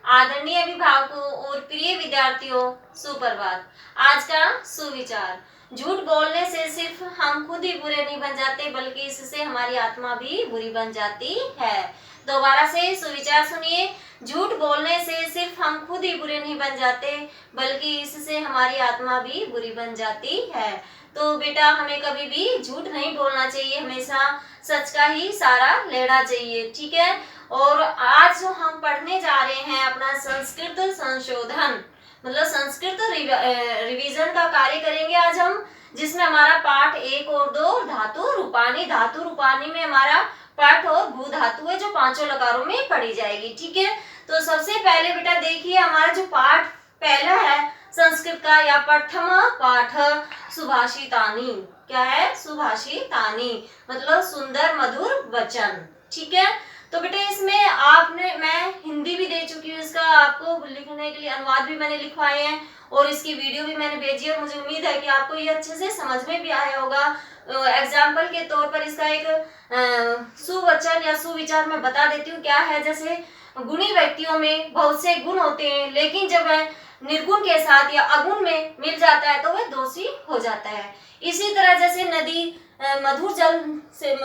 आदरणीय अभिभावकों और प्रिय विद्यार्थियों, सुप्रभात। आज का सुविचार, झूठ बोलने से सिर्फ हम खुद ही बुरे नहीं बन जाते बल्कि इससे हमारी आत्मा भी बुरी बन जाती है। दोबारा से सुविचार सुनिए। झूठ बोलने से सिर्फ हम खुद ही बुरे नहीं बन जाते बल्कि इससे हमारी आत्मा भी बुरी बन जाती है। तो बेटा हमें कभी भी झूठ नहीं बोलना चाहिए, हमेशा सच का ही सहारा लेना चाहिए, ठीक है। और आज जो हम पढ़ने जा रहे हैं अपना संस्कृत संशोधन मतलब संस्कृत रिवीजन का कार्य करेंगे आज हम, जिसमें हमारा पाठ 1 और 2 धातु रूपानी में हमारा पाठ और भू धातु है जो पांचों लकारों में पढ़ी जाएगी, ठीक है। तो सबसे पहले बेटा देखिए हमारा जो पाठ पहला है संस्कृत का या प्रथम पाठ सुभाषितानी। क्या है? सुभाषितानी मतलब सुंदर मधुर वचन, ठीक है। तो बेटा इसमें मैं हिंदी भी दे चुकी हूँ, इसका आपको लिखने के लिए अनुवाद भी मैंने लिखवाए हैं और इसकी वीडियो भी मैंने भेजी है और मुझे उम्मीद है कि आपको ये अच्छे से समझ में भी आया होगा। एग्जाम्पल के तौर पर इसका एक सुवचन या सुविचार मैं बता देती हूँ क्या है। जैसे गुणी व्यक्तियों में बहुत से गुण होते हैं, लेकिन जब वह निर्गुण के साथ या अगुण में मिल जाता है तो वह दोषी हो जाता है। इसी तरह जैसे नदी मधुर जल से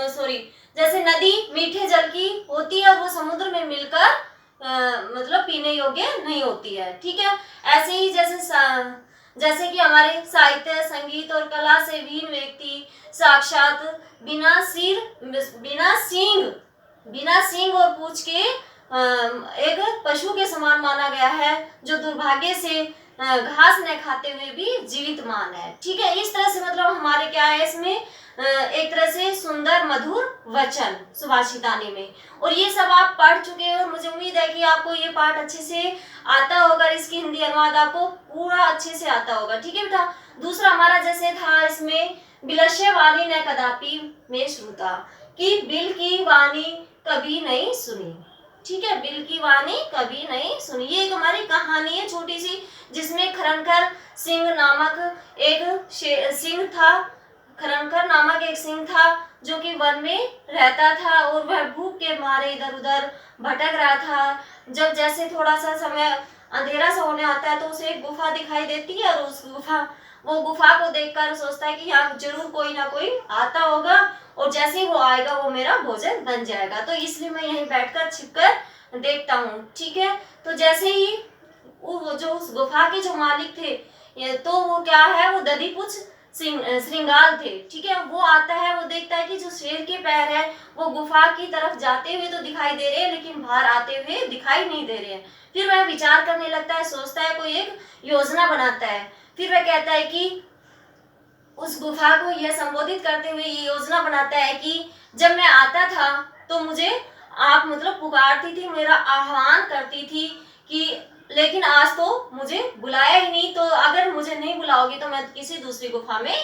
जैसे नदी मीठे जल की होती है और वो समुद्र में मिलकर मतलब पीने योग्य नहीं होती है, ठीक है। ऐसे ही जैसे कि हमारे साहित्य संगीत और कला से विहीन व्यक्ति साक्षात बिना सींग और पूंछ के एक पशु के समान माना गया है जो दुर्भाग्य से घास न खाते हुए भी जीवित मान है, ठीक है। इस तरह से मतलब हमारे क्या है इसमें एक तरह से सुंदर मधुर वचन सुभाषितानी में, और ये सब आप पढ़ चुके हो। मुझे उम्मीद है कि आपको ये पाठ अच्छे से आता होगा, इसकी हिंदी अनुवाद आपको पूरा अच्छे से आता होगा, ठीक है बेटा। दूसरा हमारा जैसे था इसमें बिलस्य वाणी न कदापि में श्रुता, कि बिल की वाणी कभी नहीं सुनी, ठीक है। बिल की वाणी कभी नहीं सुनी, ये एक हमारी कहानी है छोटी सी, जिसमें खरंकर सिंह नामक एक सिंह था जो कि वन में रहता था और वह भूख के मारे इधर उधर भटक रहा था। जब जैसे थोड़ा सा समय अंधेरा सा होने आता है तो उसे एक गुफा दिखाई देती है और वो गुफा को देखकर सोचता है कि यहाँ जरूर कोई ना कोई आता होगा और जैसे ही वो आएगा वो मेरा भोजन बन जाएगा, तो इसलिए मैं यहीं बैठकर छिपकर देखता हूँ, ठीक है। तो जैसे ही वो जो उस गुफा के जो मालिक थे तो वो क्या है वो दधिपुच्छ श्रृंगाल थे, ठीक है। वो आता है, वो देखता है कि जो शेर के पैर है वो गुफा की तरफ जाते हुए तो दिखाई दे रहे हैं लेकिन बाहर आते हुए दिखाई नहीं दे रहे हैं। फिर वह विचार करने लगता है, सोचता है, कोई एक योजना बनाता है। फिर वह कहता है कि उस गुफा को यह संबोधित करते हुए ये योजना बनाता है कि जब मैं आता था तो मुझे आप मतलब पुकारती थी, मेरा आह्वान करती थी कि लेकिन आज तो मुझे बुलाया ही नहीं, तो अगर मुझे नहीं बुलाओगी तो मैं किसी दूसरी गुफा में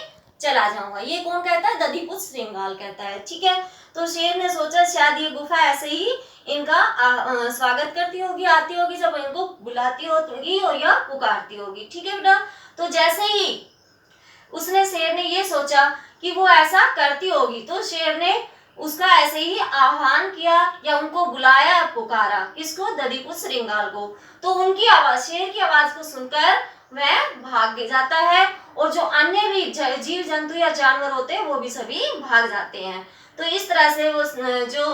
चला जाऊंगा। ये कौन कहता है? दधिपुच्छ श्रृंगाल कहता है, ठीक है। तो शेर ने सोचा शायद ये गुफा ऐसे ही इनका स्वागत करती होगी, आती होगी जब इनको बुलाती होगी और या पुकारती होगी, ठीक है बेटा। तो जैसे ही शेर ने ये सोचा कि वो ऐसा करती होगी तो शेर ने उसका ऐसे ही आह्वान किया या उनको बुलाया, पुकारा, किसको? दधिपुच्छ श्रृंगाल को। तो उनकी आवाज, शेर की आवाज को सुनकर वह भाग जाता है और जो अन्य भी जीव जंतु या जानवर होते हैं वो भी सभी भाग जाते हैं। तो इस तरह से वो जो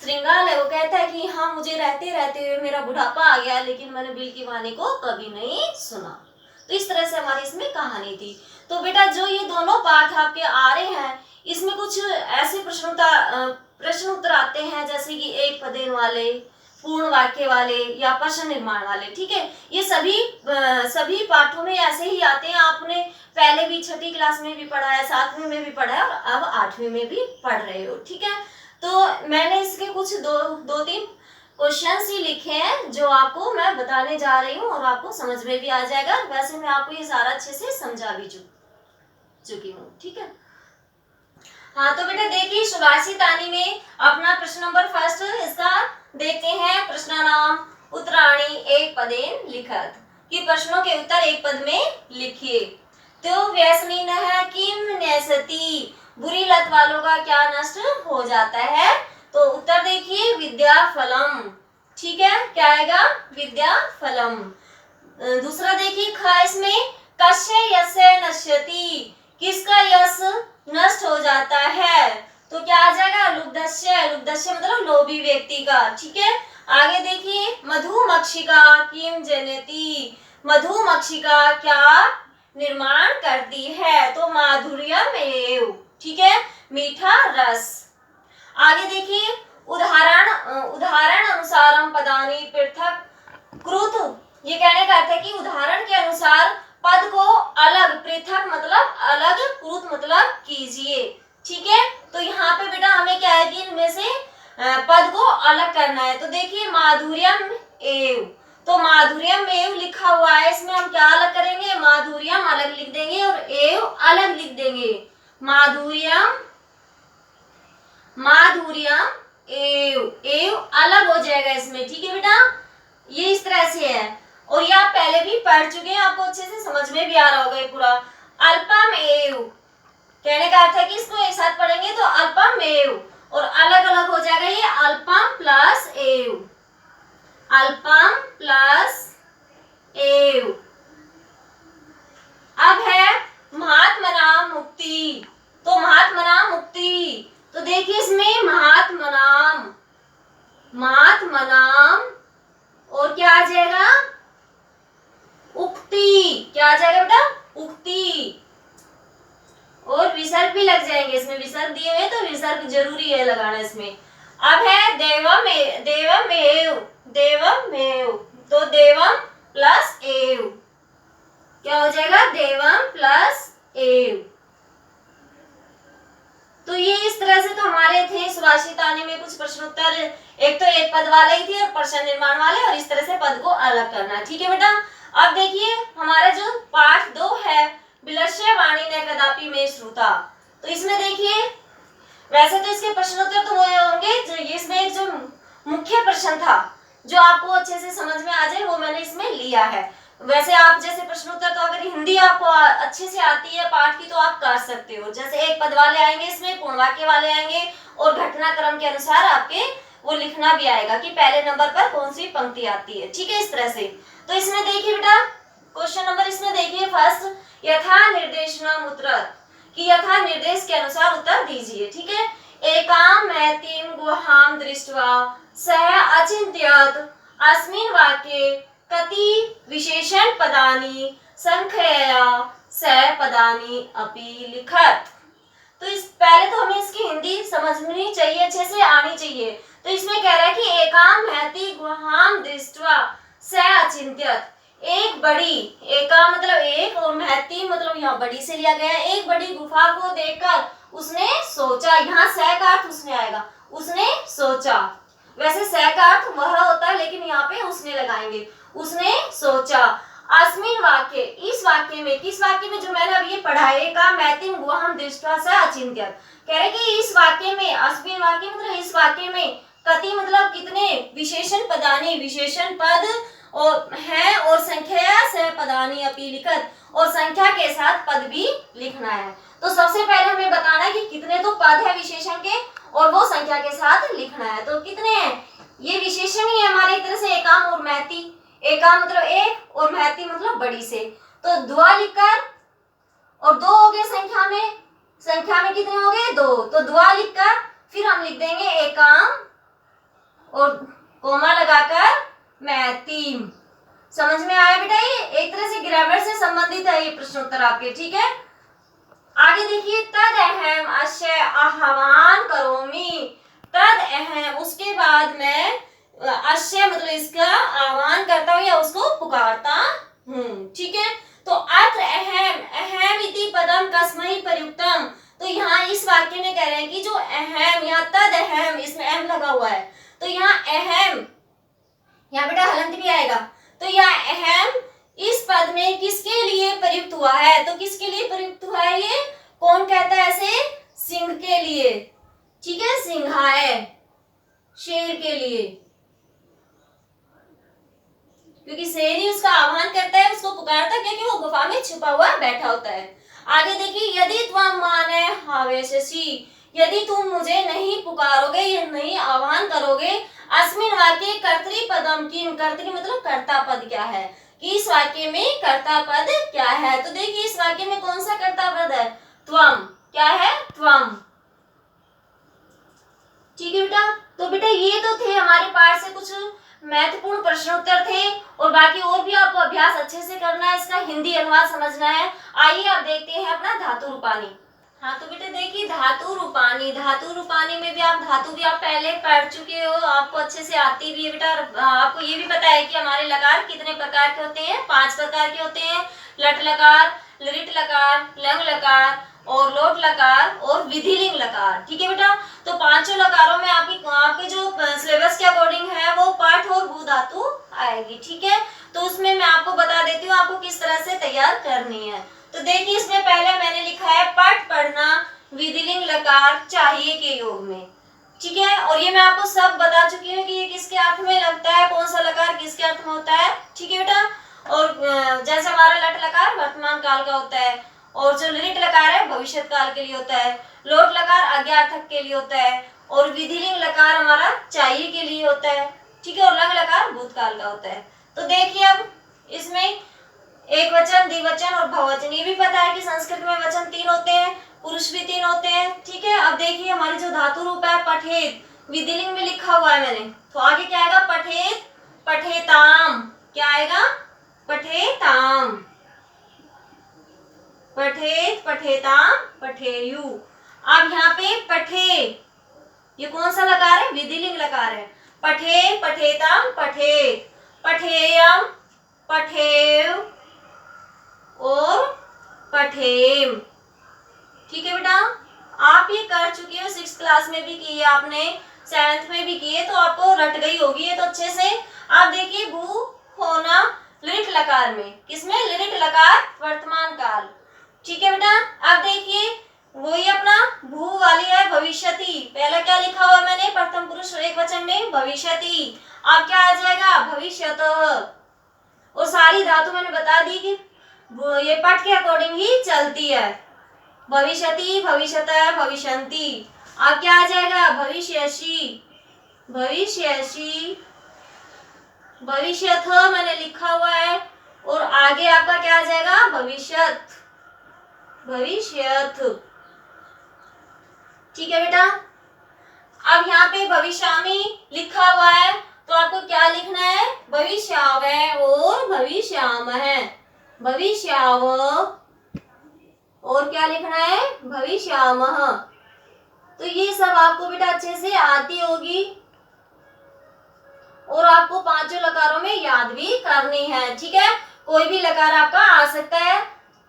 श्रृंगाल है वो कहता है कि हाँ मुझे रहते रहते मेरा बुढ़ापा आ गया लेकिन मैंने बिल की वाणी को कभी नहीं सुना। तो इस तरह से हमारी इसमें कहानी थी। तो बेटा जो ये दोनों पाठ आपके आ रहे हैं इसमें कुछ ऐसे प्रश्न उत्तर आते हैं जैसे कि एक पदेन वाले, पूर्ण वाक्य वाले या प्रश्न निर्माण वाले, ठीक है। ये सभी पाठों में ऐसे ही आते हैं। आपने पहले भी 6ठी क्लास में भी पढ़ा है, 7वीं में भी पढ़ा है और अब 8वीं में भी पढ़ रहे हो, ठीक है। तो मैंने इसके कुछ दो तीन क्वेश्चंस ही लिखे हैं जो आपको मैं बताने जा रही हूँ और आपको समझ में भी आ जाएगा। वैसे मैं आपको ये सारा अच्छे से समझा भी चुकी हूँ, ठीक है। हाँ तो बेटा देखिए सुभाषितानी में अपना प्रश्न नंबर फर्स्ट इसका देखते हैं। प्रश्न नाम उत्तराणी एक पदेन लिखत, कि प्रश्नों के उत्तर एक पद में लिखिए। तो व्यसनी है किम नैसती, बुरी लत वालों का क्या नष्ट हो जाता है? तो उत्तर देखिए विद्या फलम, ठीक है, क्या आएगा? विद्या फलम। दूसरा देखिए ख, इसमें कस्य यस्य नश्यति, किसका यश नष्ट हो जाता है, तो क्या आ जाएगा? लुब्धस्य। लुब्धस्य मतलब लोभी व्यक्ति का। ठीक है, आगे देखिए मधुमक्षिका किम जनयति, मधुमक्षिका क्या निर्माण करती है, तो माधुर्यम एव। ठीक है, मीठा रस। आगे देखिए उदाहरण अनुसारम पदानि पृथक कृत, ये कहने का अर्थ है कि उदाहरण के अनुसार पद को अलग, पृथक मतलब अलग, कृत मतलब कीजिए। ठीक है, तो यहाँ पे बेटा हमें क्या है कि इनमें से पद को अलग करना है। तो देखिए माधुर्यम एव, तो माधुर्यम एव लिखा हुआ है, इसमें हम क्या अलग करेंगे? माधुर्यम अलग लिख देंगे और एव अलग लिख देंगे। माधुर्यम एव अलग हो जाएगा इसमें। ठीक है बेटा, ये इस तरह से है, और ये आप पहले भी पढ़ चुके हैं, आपको अच्छे से समझ में भी आ रहा होगा ये पूरा। अल्पम एव कहने का अर्थ है कि इसको एक साथ पढ़ेंगे तो अल्पम एव, और अलग अलग हो जाएगा ये अल्पम प्लस एव, अल्पम प्लस एव। अब है महात्मना मुक्ति, तो महात्मना मुक्ति, तो देखिए इसमें महात्मनाम और क्या आ जाएगा? उक्ति। क्या आ जाएगा बेटा? उक्ति, और विसर्ग भी लग जाएंगे इसमें, विसर्ग दिए हुए तो विसर्ग जरूरी है लगाना इसमें। अब है देवमेव, तो देवम प्लस एव, क्या हो जाएगा? देवम प्लस एव। तो ये इस तरह से तो हमारे थे सुभाषित आने में कुछ प्रश्न उत्तर, एक तो एक पद वाले ही थे और प्रश्न निर्माण वाले, और इस तरह से पद को अलग करना। ठीक है बेटा, अब देखिए हमारा जो पाठ 2 है, विलस्य वाणी ने कदापि में श्रुता, तो इसमें देखिए वैसे तो इसके प्रश्न उत्तर तो वो होंगे, इसमें एक जो मुख्य प्रश्न था जो आपको अच्छे से समझ में आ जाए वो मैंने इसमें लिया है। वैसे आप जैसे प्रश्न उत्तर तो अगर हिंदी आपको अच्छे से आती है पाठ की तो आप कर सकते हो, जैसे एक पद वाले आएंगे इसमें, पूर्ण वाक्य वाले आएंगे, और घटनाक्रम के अनुसार आपके वो लिखना भी आएगा कि पहले नंबर पर कौन सी पंक्ति आती है। ठीक है, इस तरह से। तो इसमें देखिए बेटा क्वेश्चन नंबर इसमें देखिए फर्स्ट, यथा निर्देशनम उत्तरत, कि यथा निर्देश के अनुसार उत्तर दीजिए। ठीक है, एकाम मैतिम गुहाम दृष्ट्वा सह अचिंत्यत अस्मिन् वाक्ये कति विशेषण पदानि संख्यया सह पदानि अपि लिखत। तो इस पहले तो हमें इसकी हिंदी समझनी चाहिए, अच्छे से आनी चाहिए। तो इसमें कह रहा है कि एकाम महति गुहाम दृष्ट्वा सह अचिंत्यत, एक बड़ी, एका मतलब एक और महती मतलब यहाँ बड़ी से लिया गया है, एक बड़ी गुफा को देखकर उसने सोचा, यहाँ सह का अर्थ उसने आएगा, उसने सोचा। वैसे सह का अर्थ वह होता है लेकिन यहाँ पे उसने लगाएंगे, उसने सोचा। अस्मिन वाक्य, इस वाक्य में, किस वाक्य में जो मैंने अभी ये पढ़ा है, का मैतिम गुहाम दृष्ट्वा सह अचिंत्यत, कह रहे कि इस वाक्य में, अस्मिन वाक्य मतलब इस वाक्य में, कति मतलब कितने, विशेषण पदानि विशेषण पद और है, और संख्या सह पदानि अपि लिखत, और संख्या के साथ पद भी लिखना है। तो सबसे पहले हमें बताना है कि कितने तो पद है विशेषण के और वो संख्या के साथ लिखना है। तो कितने हैं? ये विशेषण ही है हमारे एक तरह से, एकाम और महती, एकाम मतलब एक और महती मतलब बड़ी से, तो द्वा लिखकर, और दो हो गए संख्या में कितने हो गए? 2, तो द्वा लिखकर फिर हम लिख देंगे एकाम और कोमा लगाकर महतीम। समझ में आया बेटा? ये एक तरह से ग्रामर से संबंधित है ये प्रश्नोत्तर आपके। ठीक है, आगे देखिए, तद अहम अश्य आह्वान करोमि, तद अहम उसके बाद मैं अश्य मतलब इसका आह्वान करता हूँ या उसको पुकारता हूँ। ठीक है, तो अत्र अहम इति पदम कस्मै प्रयुक्तम, तो यहाँ इस वाक्य में कह रहे हैं कि जो अहम, यहाँ तद अहम, इसमें अहम लगा हुआ है, तो यहाँ अहम, यहाँ बेटा हलंत भी आएगा, तो यह अहम इस पद में किसके लिए प्रयुक्त हुआ है? तो किसके लिए प्रयुक्त हुआ है? ये कौन कहता है ऐसे? सिंह के लिए। ठीक है, सिंहाय, शेर के लिए, क्योंकि शेर ही उसका आह्वान करता है, उसको पुकारता है, क्योंकि वो गुफा में छुपा हुआ बैठा होता है। आगे देखिए, यदि त्वं माने हावेशसि, यदि तुम मुझे नहीं पुकारोगे या नहीं आह्वान करोगे, अस्मिन वाक्ये कर्तृपदम किम, कर्तृ मतलब कर्ता पद क्या है, कि इस वाक्य में कर्ता पद क्या है। तो देखिए इस वाक्य में कौन सा कर्ता पद है, त्वम, क्या है, त्वम। ठीक है बेटा, तो बेटा ये तो थे हमारे पाठ से कुछ महत्वपूर्ण प्रश्न उत्तर थे, और बाकी और भी आपको अभ्यास अच्छे से करना है, इसका हिंदी अनुवाद समझना है। आइए आप देखते हैं अपना धातु रूपानी। हाँ तो बेटे देखिए धातु रूपानी, धातु रूपानी में भी आप धातु भी आप पहले पढ़ चुके हो, आपको अच्छे से आती भी है बेटा। आपको ये भी पता है कि हमारे लकार कितने प्रकार के होते हैं, 5 प्रकार के होते हैं, लट लकार, लृट लकार, लंग लकार और लोट लकार और विधिलिंग लकार। ठीक है बेटा, तो पांचों लकारों में आपके जो सिलेबस के अकॉर्डिंग है वो पठ और भू धातु आएगी। ठीक है, तो उसमें मैं आपको बता देती हूँ आपको किस तरह से तैयार करनी है। तो देखिए इसमें पहले मैंने लिखा है पठ पढ़ना विधिलिंग लकार चाहिए के योग में। ठीक है, और ये मैं आपको सब बता चुकी हूँ कि ये किसके अर्थ में लगता है, कौन सा लकार किसके अर्थ में होता है। ठीक है बेटा, और जैसे हमारा लट लकार वर्तमान काल का होता है, और जो लिट लकार है भविष्य काल के लिए होता है, लोट लकार आज्ञार्थक के लिए होता है, और विधिलिंग लकार हमारा चाहिए के लिए होता है। ठीक है, और लंग लकार भूतकाल का होता है। तो देखिए अब इसमें एक वचन, द्विवचन और बहुवचन, ये भी पता है कि संस्कृत में वचन 3 होते हैं, पुरुष भी 3 होते हैं। ठीक है, अब देखिए हमारी जो धातु रूप है पठेत, विधिलिंग में लिखा हुआ है मैंने, तो आगे क्या आएगा, पठेत पठेताम, क्या आएगा, पठेताम, पठेत पठेताम पठेयु। अब यहाँ पे पठे, ये कौन सा लकार है, विधिलिंग लकार है, पठे पठेताम पठेत, पठेयम पठेव और पठेम। ठीक है बेटा, आप ये कर चुके हो, 6th क्लास में भी किए आपने, 7th में भी किए, तो आपको रट गई होगी ये तो अच्छे से। आप देखिए भू होना लिट लकार में, किसमें, लिट लकार वर्तमान काल। ठीक है बेटा, अब देखिए वही अपना भू वाली है भविष्यति, पहला क्या लिखा हुआ मैंने, प्रथम पुरुष एक वचन में भविष्यति, अब क्या आ जाएगा, भविष्यत। और सारी धातु मैंने बता दी कि ये पठ के अकॉर्डिंग ही चलती है, भविष्यति, भविष्यतः, भविष्यन्ति। अब क्या आ जाएगा, भविष्यसि, भविष्यसि, भविष्यथ मैंने लिखा हुआ है, और आगे आपका क्या आ जाएगा, भविष्यत, भविष्यथ। ठीक है बेटा, अब यहाँ पे भविष्यामि लिखा हुआ है, तो आपको क्या लिखना है, भविष्यावह और भविष्यामह, भविष्याव और क्या लिखना है, भविष्यामह। तो ये सब आपको बेटा अच्छे से आती होगी, और आपको पांचों लकारों में याद भी करनी है। ठीक है, कोई भी लकार आपका आ सकता है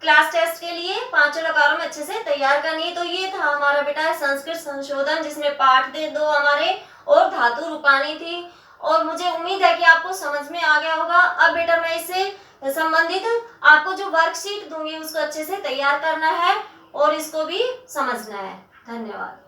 क्लास टेस्ट के लिए, पांचों लकारों में अच्छे से तैयार करनी है। तो ये था हमारा बेटा संस्कृत संशोधन, जिसमें पाठ थे 2 हमारे और धातु रूपानी थी, और मुझे उम्मीद है कि आपको समझ में आ गया होगा। अब बेटा मैं इससे संबंधित आपको जो वर्कशीट दूंगी उसको अच्छे से तैयार करना है और इसको भी समझना है। धन्यवाद।